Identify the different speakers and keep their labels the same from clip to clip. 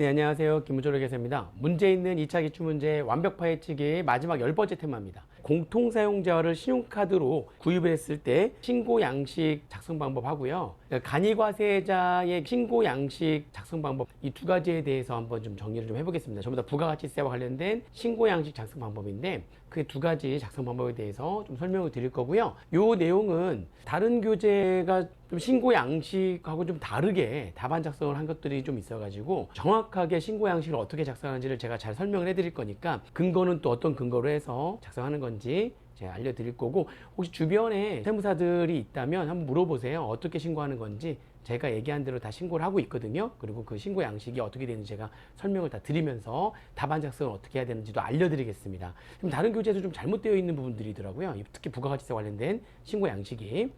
Speaker 1: 네, 안녕하세요. 김우철 회계사입니다. 문제 있는 2차 기출문제 완벽 파헤치기의 마지막 10번째 테마입니다. 공통사용자를 신용카드로 구입을 했을 때 신고 양식 작성 방법 하고요. 간이과세자의 신고 양식 작성 방법 이 두 가지에 대해서 한번 좀 정리를 좀 해보겠습니다. 전부 다 부가가치세와 관련된 신고 양식 작성 방법인데 그 두 가지 작성 방법에 대해서 좀 설명을 드릴 거고요. 요 내용은 다른 교재가 좀 신고 양식하고 좀 다르게 답안 작성을 한 것들이 좀 있어가지고 정확하게 신고 양식을 어떻게 작성하는지를 제가 잘 설명을 해드릴 거니까 근거는 또 어떤 근거로 해서 작성하는 건지 제가 알려드릴 거고, 혹시 주변에 세무사들이 있다면 한번 물어보세요. 어떻게 신고하는 건지. 제가 얘기한 대로 다 신고를 하고 있거든요. 그리고 그 신고 양식이 어떻게 되는지 제가 설명을 다 드리면서 답안 작성을 어떻게 해야 되는지도 알려드리겠습니다. 그럼 다른 교재에서 좀 잘못되어 있는 부분들이더라고요. 특히 부가가치세 관련된 신고 양식이.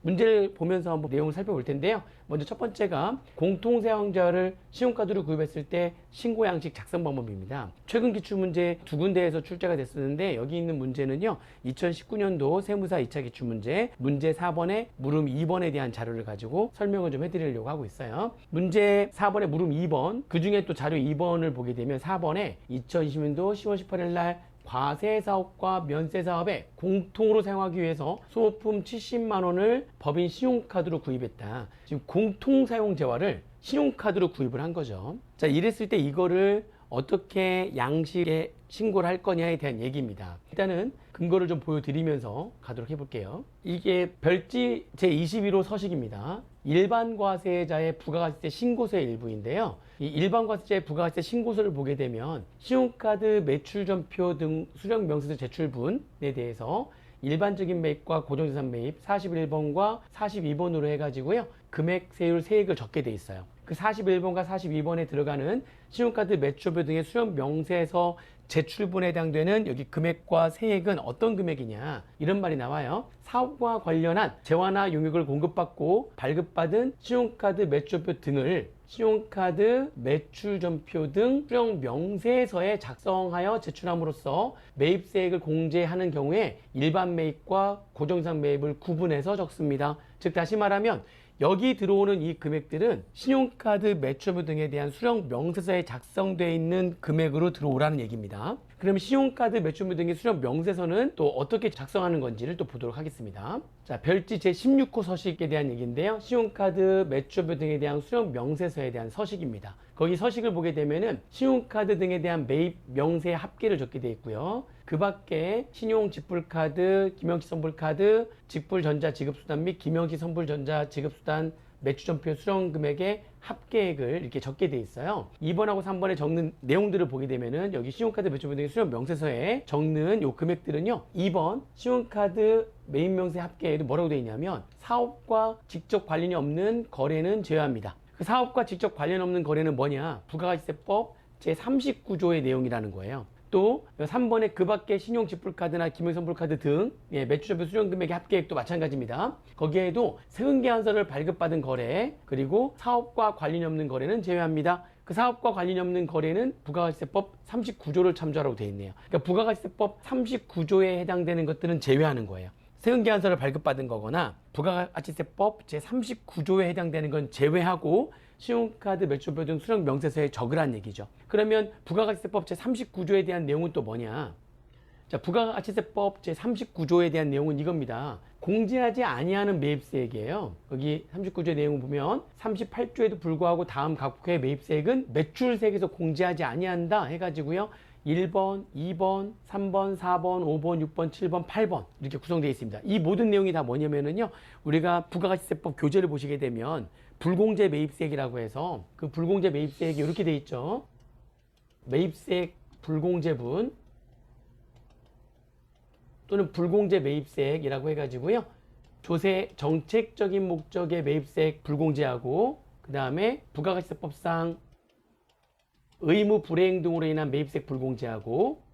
Speaker 1: 문제를 보면서 한번 내용을 살펴볼 텐데요. 먼저 첫 번째가 공통사용자를 신용카드로 구입했을 때 신고 양식 작성 방법입니다. 최근 기출문제 두 군데에서 출제가 됐었는데 여기 있는 문제는요, 2019년도 세무사 2차 기출문제 문제 4번에 물음 2번에 대한 자료를 가지고 설명을 좀 해드리려고 하고 있어요. 문제 4번에 물음 2번, 그 중에 또 자료 2번을 보게 되면 4번에 2020년도 10월 18일 날 과세사업과 면세사업에 공통으로 사용하기 위해서 소모품 70만 원을 법인 신용카드로 구입했다. 지금 공통사용재화를 신용카드로 구입을 한 거죠. 자, 이랬을 때 이거를 어떻게 양식에 신고를 할 거냐에 대한 얘기입니다. 일단은 근거를 좀 보여드리면서 가도록 해볼게요. 이게 별지 제21호 서식입니다. 일반과세자의 부가가치세 신고서의 일부인데요. 이 일반과세자의 부가가치세 신고서를 보게 되면 신용카드 매출전표 등 수령명세서 제출분에 대해서 일반적인 매입과 고정자산 매입 41번과 42번으로 해가지고요, 금액, 세율, 세액을 적게 돼 있어요. 그 41번과 42번에 들어가는 신용카드 매출표 등의 수령 명세서 제출분에 해당되는 여기 금액과 세액은 어떤 금액이냐, 이런 말이 나와요. 사업과 관련한 재화나 용역을 공급받고 발급받은 신용카드 매출표 등을 신용카드 매출전표 등 수령 명세서에 작성하여 제출함으로써 매입세액을 공제하는 경우에 일반 매입과 고정상 매입을 구분해서 적습니다. 즉 다시 말하면 여기 들어오는 이 금액들은 신용카드 매출표 등에 대한 수령 명세서에 작성되어 있는 금액으로 들어오라는 얘기입니다. 그럼 신용카드 매출표 등의 수령 명세서는 또 어떻게 작성하는 건지를 또 보도록 하겠습니다. 자, 별지 제16호 서식에 대한 얘기인데요. 신용카드 매출표 등에 대한 수령 명세서에 대한 서식입니다. 거기 서식을 보게 되면은 신용카드 등에 대한 매입 명세 합계를 적게 되어 있고요. 그 밖에 신용 직불카드, 김영시 선불카드, 직불전자지급수단 및 김영시 선불전자 지급수단 매출전표 수령 금액의 합계액을 이렇게 적게 돼 있어요. 2번하고 3번에 적는 내용들을 보게 되면은 여기 신용카드 매출표 등의 수령 명세서에 적는 요 금액들은요, 2번 신용카드 매입 명세 합계액도 뭐라고 되어 있냐면 사업과 직접 관련이 없는 거래는 제외합니다. 그 사업과 직접 관련 없는 거래는 뭐냐? 부가가치세법 제39조의 내용이라는 거예요. 또 3번에 그 밖에 신용직불카드나 김영선불카드 등 매출전표 수령금액의 합계액도 마찬가지입니다. 거기에도 세금계산서를 발급받은 거래, 그리고 사업과 관련이 없는 거래는 제외합니다. 그 사업과 관련이 없는 거래는 부가가치세법 39조를 참조하라고 되어 있네요. 그러니까 부가가치세법 39조에 해당되는 것들은 제외하는 거예요. 세금계산서를 발급받은 거거나 부가가치세법 제39조에 해당되는 건 제외하고 신용카드 매출표 등 수령 명세서에 적으라는 얘기죠. 그러면 부가가치세법 제39조에 대한 내용은 또 뭐냐? 자, 부가가치세법 제39조에 대한 내용은 이겁니다. 공제하지 아니하는 매입세액이에요. 여기 39조의 내용을 보면 38조에도 불구하고 다음 각 회 매입세액은 매출세액에서 공제하지 아니한다 해가지고요, 1번, 2번, 3번, 4번, 5번, 6번, 7번, 8번 이렇게 구성되어 있습니다. 이 모든 내용이 다 뭐냐면은요, 우리가 부가가치세법 교재를 보시게 되면 불공제 매입세액이라고 해서 그 불공제 매입세액이 이렇게 되어 있죠. 매입세액 불공제분 또는 불공제 매입세액이라고 해가지고요, 조세 정책적인 목적의 매입세액 불공제하고, 그 다음에 부가가치세법상 의무 불이행 등으로 인한 매입세액 불공제하고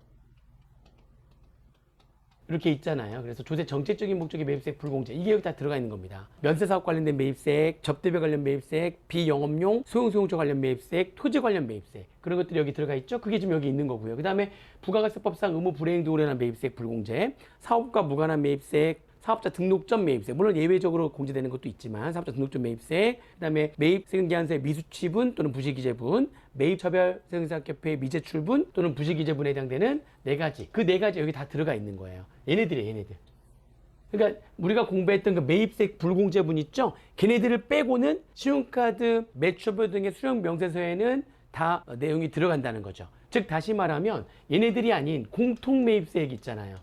Speaker 1: 이렇게 있잖아요. 그래서 조세 정책적인 목적의 매입세액 불공제, 이게 여기 다 들어가 있는 겁니다. 면세사업 관련된 매입세액, 접대비 관련 매입세액, 비영업용 소형소형차 관련 매입세액, 토지 관련 매입세액, 그런 것들이 여기 들어가 있죠. 그게 지금 여기 있는 거고요. 그 다음에 부가가치세법상 의무 불이행 등으로 인한 매입세액 불공제, 사업과 무관한 매입세액, 사업자 등록전 매입세, 물론 예외적으로 공제되는 것도 있지만 사업자 등록전 매입세, 그다음에 매입 세금계산서의 미수취분 또는 부실기재분, 매입처별 세금계산협회의 미제출분 또는 부실기재분에 해당되는 네 가지, 그 네 가지 여기 다 들어가 있는 거예요. 얘네들이에요, 얘네들. 그러니까 우리가 공부했던 그 매입세 불공제분 있죠? 걔네들을 빼고는 신용카드 매출표 등의 수령 명세서에는 다 내용이 들어간다는 거죠. 즉 다시 말하면 얘네들이 아닌 공통매입세액 있잖아요.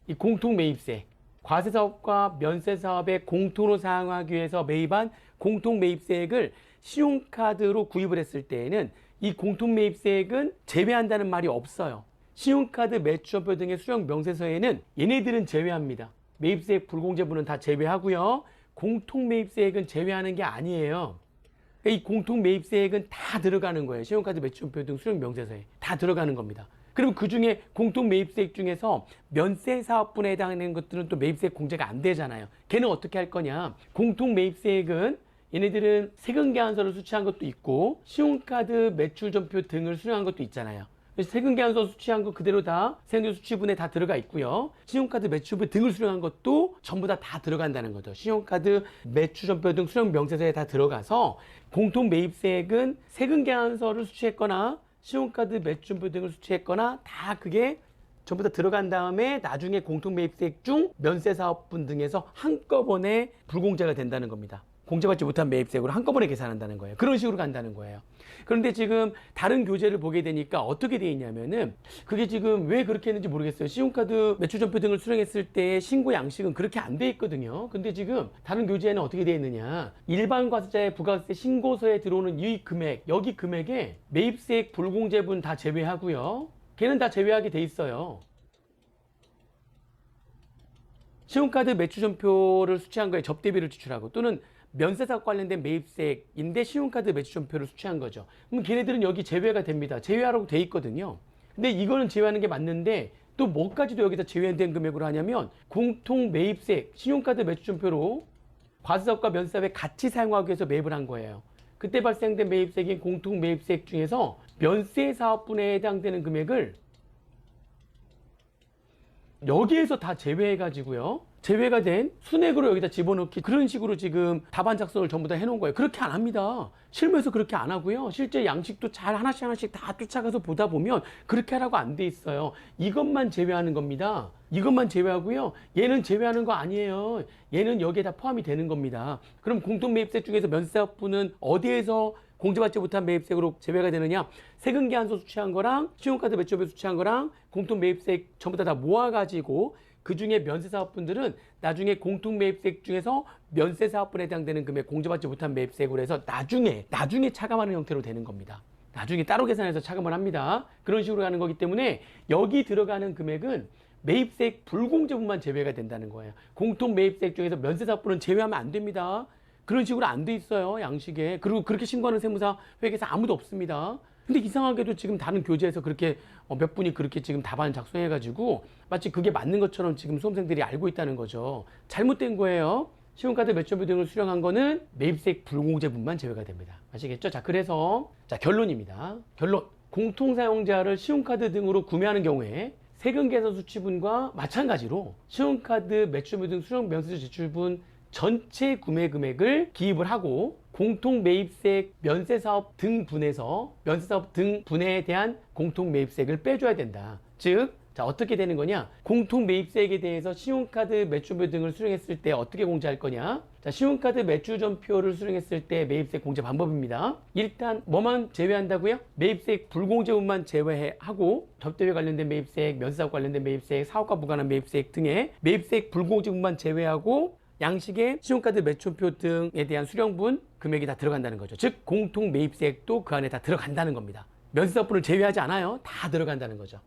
Speaker 1: 이 공통매입세, 과세사업과 면세사업에 공통으로 사용하기 위해서 매입한 공통매입세액을 신용카드로 구입을 했을 때에는 이 공통매입세액은 제외한다는 말이 없어요. 신용카드 매출표 등의 수령 명세서에는 얘네들은 제외합니다. 매입세액 불공제분은 다 제외하고요. 공통매입세액은 제외하는 게 아니에요. 이 공통매입세액은 다 들어가는 거예요. 신용카드 매출표 등 수령 명세서에 다 들어가는 겁니다. 그리고 그 중에 공통매입세액 중에서 면세사업분에 해당하는 것들은 또 매입세액 공제가 안 되잖아요. 걔는 어떻게 할 거냐? 공통매입세액은 얘네들은 세금계산서를 수취한 것도 있고 신용카드 매출전표 등을 수령한 것도 있잖아요. 세금계산서 수취한 거 그대로 다 세금계 수취분에 다 들어가 있고요. 신용카드 매출부 등을 수령한 것도 전부 다 들어간다는 거죠. 신용카드 매출전표 등 수령 명세서에 다 들어가서 공통매입세액은 세금계산서를 수취했거나 신용카드 매출전표 등을 수취했거나 다 그게 전부 다 들어간 다음에 나중에 공통매입세액 중 면세사업분 등에서 한꺼번에 불공제가 된다는 겁니다. 공제받지 못한 매입세액으로 한꺼번에 계산한다는 거예요. 그런 식으로 간다는 거예요. 그런데 지금 다른 교재를 보게 되니까 어떻게 되어 있냐면은 그게 지금 왜 그렇게 했는지 모르겠어요. 신용카드 매출전표 등을 수령했을 때 신고 양식은 그렇게 안 돼 있거든요. 근데 지금 다른 교재에는 어떻게 되어 있느냐, 일반 과세자의 부가세 신고서에 들어오는 이 금액, 여기 금액에 매입세액 불공제분 다 제외하고요. 걔는 다 제외하게 돼 있어요. 신용카드 매출전표를 수취한 거에 접대비를 지출하고 또는 면세사업 관련된 매입세액인데 신용카드 매출전표를 수취한 거죠. 그럼 걔네들은 여기 제외가 됩니다. 제외하라고 돼 있거든요. 근데 이거는 제외하는 게 맞는데 또 뭐까지도 여기다 제외된 금액으로 하냐면 공통 매입세액, 신용카드 매출전표로 과세사업과 면세사업에 같이 사용하기 위해서 매입을 한 거예요. 그때 발생된 매입세액인 공통 매입세액 중에서 면세사업분에 해당되는 금액을 여기에서 다 제외해가지고요. 제외가 된 순액으로 여기다 집어넣기, 그런 식으로 지금 답안 작성을 전부 다 해놓은 거예요. 그렇게 안 합니다. 실무에서 그렇게 안 하고요. 실제 양식도 잘 하나씩 다 쫓아가서 보다 보면 그렇게 하라고 안 돼 있어요. 이것만 제외하는 겁니다. 이것만 제외하고요. 얘는 제외하는 거 아니에요. 얘는 여기에 다 포함이 되는 겁니다. 그럼 공통매입세액 중에서 면세사업분은 어디에서 공제받지 못한 매입세액으로 제외가 되느냐? 세금계산서 수취한 거랑 신용카드 매출표 수취한 거랑 공통매입세액 전부 다 모아가지고 그 중에 면세사업분들은 나중에 공통매입세액 중에서 면세사업분에 해당되는 금액 공제받지 못한 매입세액으로 해서 나중에 차감하는 형태로 되는 겁니다. 나중에 따로 계산해서 차감을 합니다. 그런 식으로 가는 거기 때문에 여기 들어가는 금액은 매입세액 불공제분만 제외가 된다는 거예요. 공통매입세액 중에서 면세사업분은 제외하면 안 됩니다. 그런 식으로 안 돼 있어요, 양식에. 그리고 그렇게 신고하는 세무사 회계사 아무도 없습니다. 근데 이상하게도 지금 다른 교재에서 그렇게 몇 분이 그렇게 지금 답안 작성해가지고 마치 그게 맞는 것처럼 지금 수험생들이 알고 있다는 거죠. 잘못된 거예요. 신용카드 매출표 등을 수령한 거는 매입세액 불공제분만 제외가 됩니다. 아시겠죠? 자, 그래서 결론입니다. 결론. 공통사용자를 신용카드 등으로 구매하는 경우에 세금계산 수취분과 마찬가지로 신용카드 매출표 등 수령 명세서 제출분 전체 구매 금액을 기입을 하고 공통매입세액 면세사업 등분에서 면세사업 등분에 대한 공통매입세액을 빼줘야 된다. 즉, 자, 어떻게 되는 거냐? 공통매입세액에 대해서 신용카드 매출표 등을 수령했을 때 어떻게 공제할 거냐? 자, 신용카드 매출전표를 수령했을 때 매입세액 공제 방법입니다. 일단 뭐만 제외한다고요? 매입세액 불공제분만 제외하고 접대비 관련된 매입세액, 면세사업 관련된 매입세액, 사업과 무관한 매입세액 등의 매입세액 불공제분만 제외하고 양식의 신용카드 매출표 등에 대한 수령분 금액이 다 들어간다는 거죠. 즉 공통 매입세액도 그 안에 다 들어간다는 겁니다. 면세사업분을 제외하지 않아요. 다 들어간다는 거죠.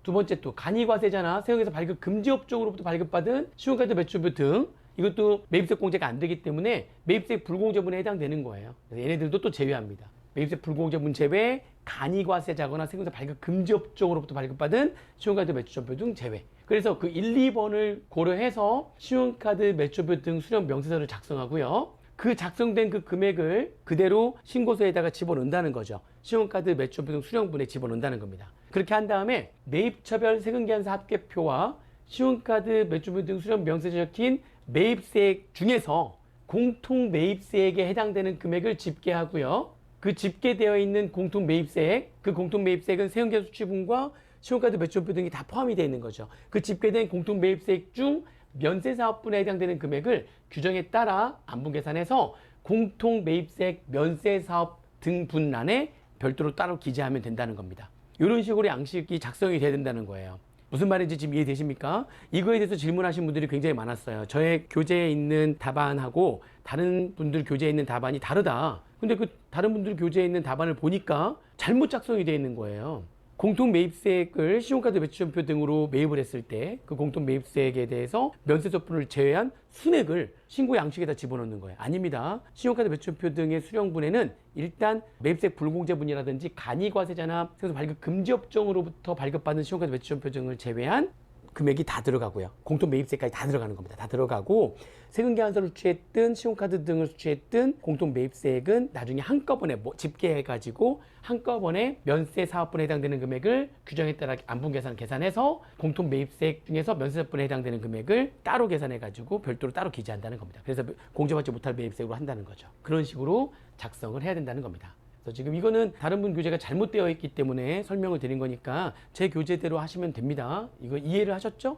Speaker 1: 두 번째, 또 간이과세자나 세형에서 발급 금지업 쪽으로부터 발급받은 신용카드 매출표 등 이것도 매입세액 공제가 안 되기 때문에 매입세액 불공제분에 해당되는 거예요. 그래서 얘네들도 또 제외합니다. 매입세액 불공제분 제외, 간이과세자거나 세금에서 발급 금지업 쪽으로부터 발급받은 신용카드 매출표 등 제외. 그래서 그 1, 2번을 고려해서 신용카드 매출표 등 수령 명세서를 작성하고요. 그 작성된 그 금액을 그대로 신고서에다가 집어넣는다는 거죠. 신용카드 매출표 등 수령분에 집어넣는다는 겁니다. 그렇게 한 다음에 매입처별 세금계산서 합계표와 신용카드 매출분 등 수령 명세서에 적힌 매입세액 중에서 공통 매입세액에 해당되는 금액을 집계하고요. 그 집계되어 있는 공통 매입세액, 그 공통 매입세액은 세금계 수취분과 신용카드 매출표 등이 다 포함이 되어 있는 거죠. 그 집계된 공통 매입세액 중 면세사업분에 해당되는 금액을 규정에 따라 안분계산해서 공통 매입세액 면세사업 등분란에 별도로 따로 기재하면 된다는 겁니다. 이런 식으로 양식이 작성이 돼야 된다는 거예요. 무슨 말인지 지금 이해되십니까? 이거에 대해서 질문하신 분들이 굉장히 많았어요. 저의 교재에 있는 답안하고 다른 분들 교재에 있는 답안이 다르다. 근데 그 다른 분들 교재에 있는 답안을 보니까 잘못 작성이 되어 있는 거예요. 공통 매입세액을 신용카드 매출전표 등으로 매입을 했을 때 그 공통 매입세액에 대해서 면세서분을 제외한 순액을 신고 양식에다 집어넣는 거예요. 아닙니다. 신용카드 매출전표 등의 수령분에는 일단 매입세액 불공제분이라든지 간이과세자나 생수 발급 금지 업종으로부터 발급받는 신용카드 매출전표 등을 제외한 금액이 다 들어가고요. 공통 매입세까지 다 들어가는 겁니다. 다 들어가고 세금계산서를 수취했든 신용카드 등을 수취했든 공통 매입세액은 나중에 한꺼번에 집계해가지고 한꺼번에 면세사업분에 해당되는 금액을 규정에 따라 안분계산을 계산해서 공통 매입세액 중에서 면세사업분에 해당되는 금액을 따로 계산해가지고 별도로 따로 기재한다는 겁니다. 그래서 공제받지 못할 매입세액으로 한다는 거죠. 그런 식으로 작성을 해야 된다는 겁니다. 지금 이거는 다른 분 교재가 잘못되어 있기 때문에 설명을 드린 거니까 제 교재대로 하시면 됩니다. 이거 이해를 하셨죠?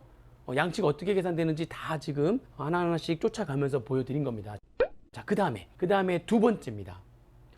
Speaker 1: 양식 어떻게 계산되는지 다 지금 하나하나씩 쫓아가면서 보여드린 겁니다. 자, 그 다음에 두 번째입니다.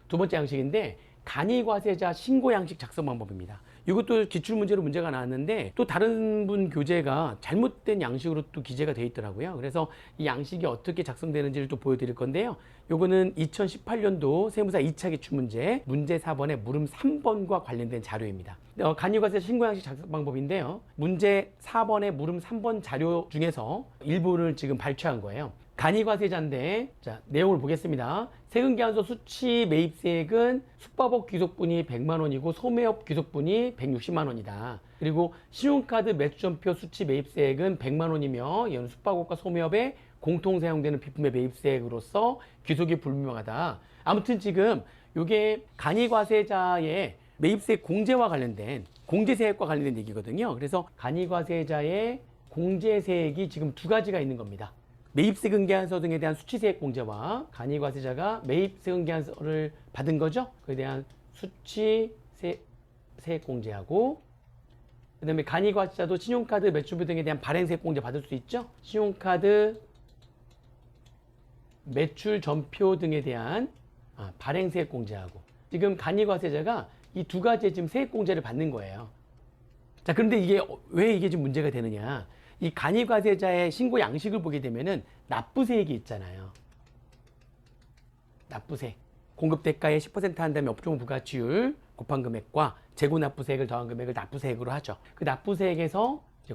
Speaker 1: 두 번째 양식인데 간이과세자 신고 양식 작성 방법입니다. 이것도 기출문제로 문제가 나왔는데 또 다른 분 교재가 잘못된 양식으로 또 기재가 되어 있더라고요. 그래서 이 양식이 어떻게 작성되는지를 또 보여드릴 건데요. 요거는 2018년도 세무사 2차 기출문제 문제 4번에 물음 3번과 관련된 자료입니다. 간이과세자 신고 양식 작성 방법인데요. 문제 4번에 물음 3번 자료 중에서 일부를 지금 발췌한 거예요. 간이과세자인데 자 내용을 보겠습니다. 세금계산서 수취 매입세액은 숙박업 귀속분이 100만 원이고 소매업 귀속분이 160만 원이다. 그리고 신용카드 매출전표 수취 매입세액은 100만 원이며 이는 숙박업과 소매업에 공통 사용되는 비품의 매입세액으로서 귀속이 불분명하다. 아무튼 지금 이게 간이과세자의 매입세액 공제와 관련된 공제세액과 관련된 얘기거든요. 그래서 간이과세자의 공제세액이 지금 두 가지가 있는 겁니다. 매입세금계산서 등에 대한 수취세액 공제와 간이과세자가 매입세금계산서를 받은 거죠. 그에 대한 수취세액 공제하고 그 다음에 간이과세자도 신용카드 매출부 등에 대한 발행세액 공제 받을 수 있죠. 신용카드 매출전표 등에 대한 발행세액 공제하고 지금 간이과세자가 이 두 가지의 지금 세액 공제를 받는 거예요. 자, 그런데 이게 왜 이게 지금 문제가 되느냐? 이 간이과세자의 신고 양식을 보게 되면은 납부세액이 있잖아요. 납부세. 공급 대가의 10% 한다면 업종 부가치율 곱한 금액과 재고 납부세액을 더한 금액을 납부세액으로 하죠. 그 납부세액에서 이제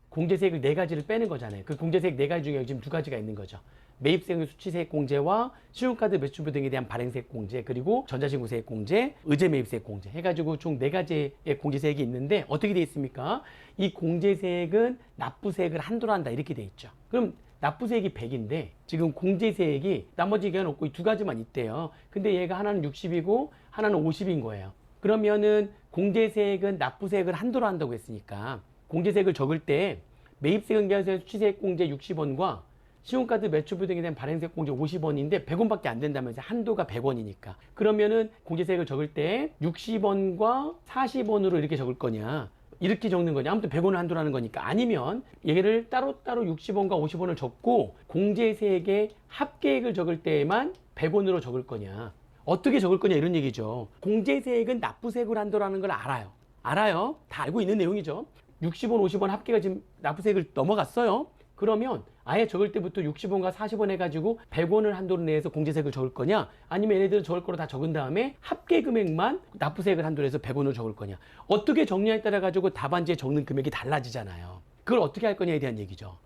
Speaker 1: 공제세액을 네 가지를 빼는 거잖아요. 그 공제세액 네 가지 중에 지금 두 가지가 있는 거죠. 매입세금 수취세액 공제와 신용카드 매출부 등에 대한 발행세액 공제, 그리고 전자신고세액 공제, 의제매입세액 공제 해가지고 총 네 가지의 공제세액이 있는데 어떻게 돼 있습니까? 이 공제세액은 납부세액을 한도로 한다 이렇게 돼 있죠. 그럼 납부세액이 100인데 지금 공제세액이 나머지 기간 없고 이 두 가지만 있대요. 근데 얘가 하나는 60이고 하나는 50인 거예요. 그러면은 공제세액은 납부세액을 한도로 한다고 했으니까 공제세액을 적을 때 매입세금계산서의 수취세액 공제 60원과 신용카드 매출부 등에 대한 발행세액 공제 50원인데 100원밖에 안 된다면서 한도가 100원이니까 그러면은 공제세액을 적을 때 60원과 40원으로 이렇게 적을 거냐 이렇게 적는 거냐 아무튼 100원을 한도라는 거니까 아니면 얘를 따로따로 60원과 50원을 적고 공제세액의 합계액을 적을 때에만 100원으로 적을 거냐 어떻게 적을 거냐 이런 얘기죠. 공제세액은 납부세액으로 한도라는 걸 알아요. 다 알고 있는 내용이죠. 60원 50원 합계가 지금 납부세액을 넘어갔어요. 그러면 아예 적을 때부터 60원과 40원 해가지고 100원을 한도로 내서 공제세액을 적을 거냐 아니면 얘네들은 적을 거로 다 적은 다음에 합계 금액만 납부세액을 한도로 해서 100원을 적을 거냐 어떻게 적냐에 따라 가지고 답안지에 적는 금액이 달라지잖아요. 그걸 어떻게 할 거냐에 대한 얘기죠.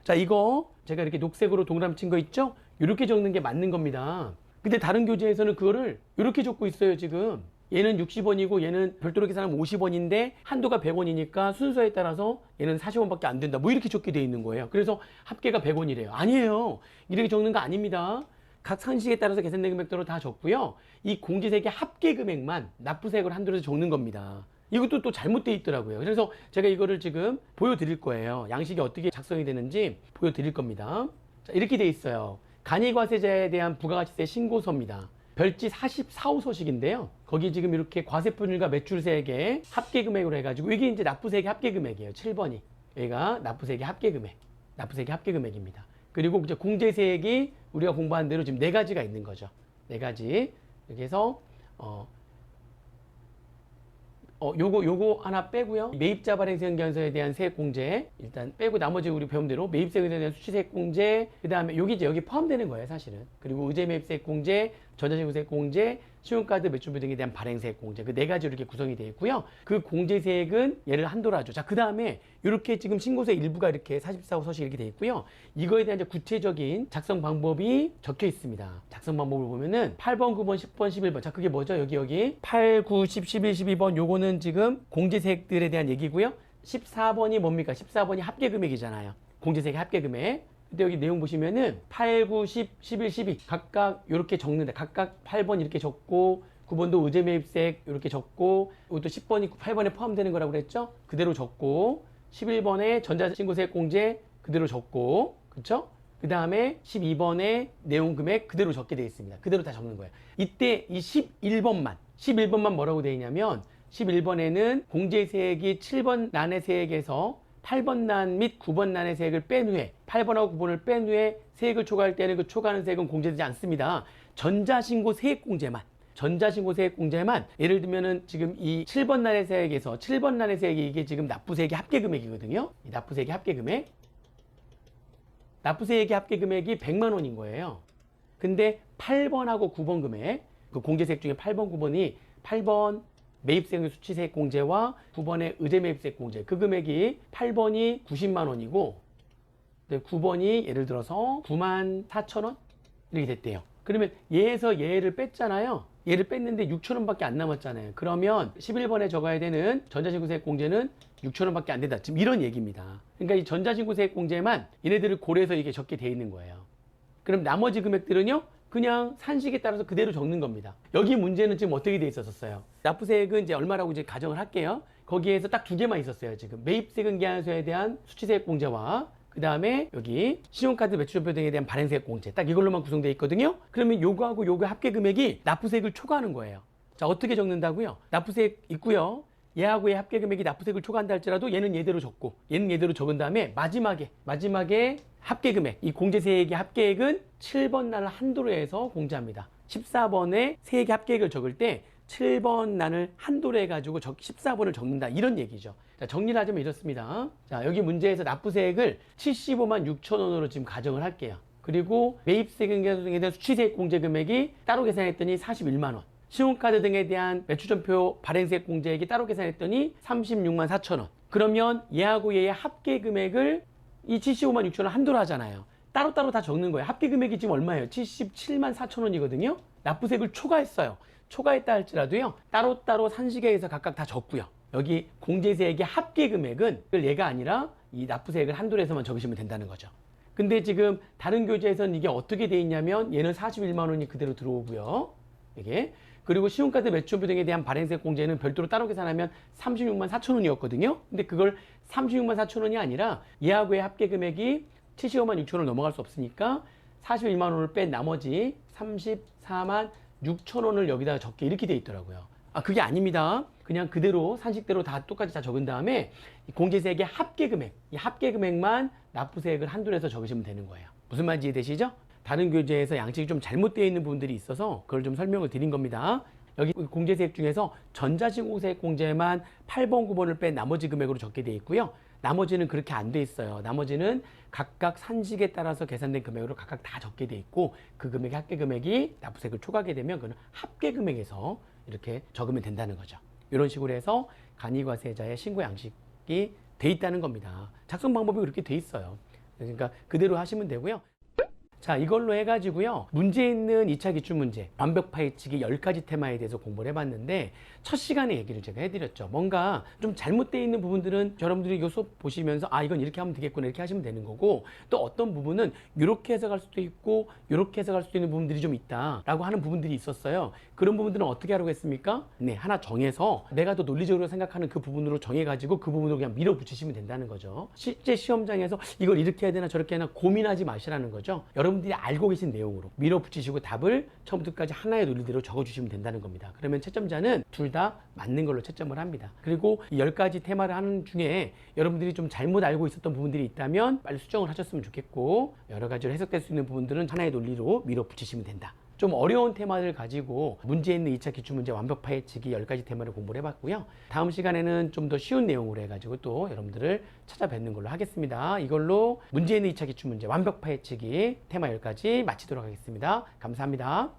Speaker 1: 자 이거 제가 이렇게 녹색으로 동그라미 친 거 있죠? 이렇게 적는 게 맞는 겁니다. 근데 다른 교재에서는 그거를 이렇게 적고 있어요. 지금 얘는 60원이고 얘는 별도로 계산하면 50원인데 한도가 100원이니까 순서에 따라서 얘는 40원밖에 안 된다. 뭐 이렇게 적게 돼 있는 거예요. 그래서 합계가 100원이래요. 아니에요. 이렇게 적는 거 아닙니다. 각 상식에 따라서 계산된 금액대로 다 적고요. 이 공제세액의 합계 금액만 납부세액을 한도로 해서 적는 겁니다. 이것도 또 잘못되어 있더라고요. 그래서 제가 이거를 지금 보여드릴 거예요. 양식이 어떻게 작성이 되는지 보여드릴 겁니다. 자, 이렇게 돼 있어요. 간이과세자에 대한 부가가치세 신고서입니다. 별지 44호서식인데요. 거기 지금 이렇게 과세분율과 매출세액의 합계금액으로 해가지고 이게 이제 납부세액의 합계금액이에요. 7번이. 여기가 납부세액의 합계금액. 납부세액의 합계금액입니다. 그리고 이제 공제세액이 우리가 공부한 대로 지금 4가지가 있는 거죠. 4가지. 이렇게 해서 요거 하나 빼고요. 매입자 발행세금계산서에 대한 세액공제 일단 빼고 나머지 우리 배운 대로 매입세금에 대한 수취세액공제 그 다음에 여기 이제 여기 포함되는 거예요 사실은. 그리고 의제매입세액공제, 전자신고세액공제, 신용카드 매출비 등에 대한 발행세액공제 그 4가지로 이렇게 구성이 되어 있고요. 그 공제세액은 얘를 한도로 하죠. 자, 그 다음에 이렇게 지금 신고세 일부가 이렇게 44호 서식 이렇게 되어 있고요. 이거에 대한 이제 구체적인 작성 방법이 적혀 있습니다. 작성 방법을 보면은 8번, 9번, 10번, 11번. 자, 그게 뭐죠? 여기 8, 9, 10, 11, 12번 요거는 지금 공제세액들에 대한 얘기고요. 14번이 뭡니까? 14번이 합계금액이잖아요. 공제세액 합계금액. 근데 여기 내용 보시면은 8, 9, 10, 11, 12 각각 이렇게 적는다. 각각 8번 이렇게 적고 9번도 의제매입세액 이렇게 적고 이것도 10번이 8번에 포함되는 거라고 그랬죠? 그대로 적고 11번에 전자신고세액 공제 그대로 적고 그렇죠? 그 다음에 12번에 내용금액 그대로 적게 되어 있습니다. 그대로 다 적는 거예요. 이때 이 11번만 뭐라고 되어 있냐면 11번에는 공제세액이 7번 난의 세액에서 8번 난 및 9번 난의 세액을 뺀 후에 8번하고 9번을 뺀 후에 세액을 초과할 때는 그 초과하는 세액은 공제되지 않습니다. 전자신고세액공제만 예를 들면은 지금 이 7번 난의 세액에서 7번 난의 세액이 이게 지금 납부세액의 합계금액이거든요. 이 납부세액의 합계금액이 100만 원인 거예요. 근데 8번하고 9번 금액 그 공제세액 중에 8번 9번이 8번 매입세금 수취세액 공제와 9번의 의제매입세액 공제 그 금액이 8번이 90만 원이고 9번이 예를 들어서 9만 4천 원 이렇게 됐대요. 그러면 얘에서 얘를 뺐잖아요. 얘를 뺐는데 6천 원밖에 안 남았잖아요. 그러면 11번에 적어야 되는 전자신고세액 공제는 6천 원밖에 안 된다. 지금 이런 얘기입니다. 그러니까 이 전자신고세액 공제만 얘네들을 고려해서 이게 적게 돼 있는 거예요. 그럼 나머지 금액들은요? 그냥 산식에 따라서 그대로 적는 겁니다. 여기 문제는 지금 어떻게 돼 있었어요? 납부세액은 이제 얼마라고 이제 가정을 할게요. 거기에서 딱 2개만 있었어요. 지금 매입세금계산서에 대한 수취세액 공제와 그 다음에 여기 신용카드 매출전표 등에 대한 발행세액 공제 딱 이걸로만 구성되어 있거든요. 그러면 요거하고 요거 합계금액이 납부세액을 초과하는 거예요. 자, 어떻게 적는다고요? 납부세액 있고요. 얘하고 얘 합계금액이 납부세액을 초과한다 할지라도 얘는 얘대로 적고 얘는 얘대로 적은 다음에 마지막에 합계금액 이 공제세액의 합계액은 7번 난을 한도로 해서 공제합니다. 14번에 세액의 합계액을 적을 때 7번 난을 한도로 해가지고 14번을 적는다 이런 얘기죠. 자, 정리를 하자면 이렇습니다. 자, 여기 문제에서 납부세액을 75만 6천 원으로 지금 가정을 할게요. 그리고 매입세금 등에 대한 수취세액 공제 금액이 따로 계산했더니 41만 원. 신용카드 등에 대한 매출전표 발행세액 공제액이 따로 계산했더니 36만 4천 원. 그러면 얘하고 얘의 합계금액을 이 75만 6천 원 한도로 하잖아요. 따로따로 다 적는 거예요. 합계금액이 지금 얼마예요? 77만 4천 원이거든요. 납부세액을 초과했어요. 초과했다 할지라도요. 따로따로 산식에서 각각 다 적고요. 여기 공제세액의 합계금액은 얘가 아니라 이 납부세액을 한도로 해서만 적으시면 된다는 거죠. 근데 지금 다른 교재에서는 이게 어떻게 돼 있냐면 얘는 41만 원이 그대로 들어오고요. 이게 그리고 신용카드 매출비 등에 대한 발행세액 공제는 별도로 따로 계산하면 36만 4천 원이었거든요. 근데 그걸 36만 4천 원이 아니라 얘하고의 합계금액이 75만 6천 원을 넘어갈 수 없으니까 41만 원을 뺀 나머지 34만 6천 원을 여기다가 적게 이렇게 돼 있더라고요. 아, 그게 아닙니다. 그냥 그대로 산식대로 다 똑같이 다 적은 다음에 공제세액의 합계금액, 이 합계금액만 납부세액을 한도로 해서 적으시면 되는 거예요. 무슨 말인지 이해되시죠? 다른 교재에서 양식이 좀 잘못되어 있는 부분들이 있어서 그걸 좀 설명을 드린 겁니다. 여기 공제세액 중에서 전자신고세액 공제만 8번, 9번을 뺀 나머지 금액으로 적게 되어 있고요. 나머지는 그렇게 안 돼 있어요. 나머지는 각각 산식에 따라서 계산된 금액으로 각각 다 적게 돼 있고 그 금액의 합계금액이 납부세액을 초과하게 되면 그건 합계금액에서 이렇게 적으면 된다는 거죠. 이런 식으로 해서 간이과세자의 신고 양식이 돼 있다는 겁니다. 작성 방법이 그렇게 돼 있어요. 그러니까 그대로 하시면 되고요. 자, 이걸로 해가지고요. 문제 있는 2차 기출문제, 완벽 파헤치기 10가지 테마에 대해서 공부를 해봤는데, 첫 시간에 얘기를 제가 해드렸죠. 뭔가 좀 잘못되어 있는 부분들은 여러분들이 이 수업 보시면서 아, 이건 이렇게 하면 되겠구나, 이렇게 하시면 되는 거고, 또 어떤 부분은 이렇게 해석할 수도 있고, 이렇게 해석할 수도 있는 부분들이 좀 있다라고 하는 부분들이 있었어요. 그런 부분들은 어떻게 하라고 했습니까? 네, 하나 정해서 내가 더 논리적으로 생각하는 그 부분으로 정해가지고 그 부분으로 그냥 밀어붙이시면 된다는 거죠. 실제 시험장에서 이걸 이렇게 해야 되나 저렇게 해야 되나 고민하지 마시라는 거죠. 여러분들이 알고 계신 내용으로 밀어붙이시고 답을 처음부터까지 하나의 논리대로 적어주시면 된다는 겁니다. 그러면 채점자는 둘 다 맞는 걸로 채점을 합니다. 그리고 이 10가지 테마를 하는 중에 여러분들이 좀 잘못 알고 있었던 부분들이 있다면 빨리 수정을 하셨으면 좋겠고, 여러 가지로 해석될 수 있는 부분들은 하나의 논리로 밀어붙이시면 된다. 좀 어려운 테마를 가지고 문제 있는 2차 기출문제 완벽 파헤치기 10가지 테마를 공부를 해봤고요. 다음 시간에는 좀 더 쉬운 내용으로 해가지고 또 여러분들을 찾아뵙는 걸로 하겠습니다. 이걸로 문제 있는 2차 기출문제 완벽 파헤치기 테마 10가지 마치도록 하겠습니다. 감사합니다.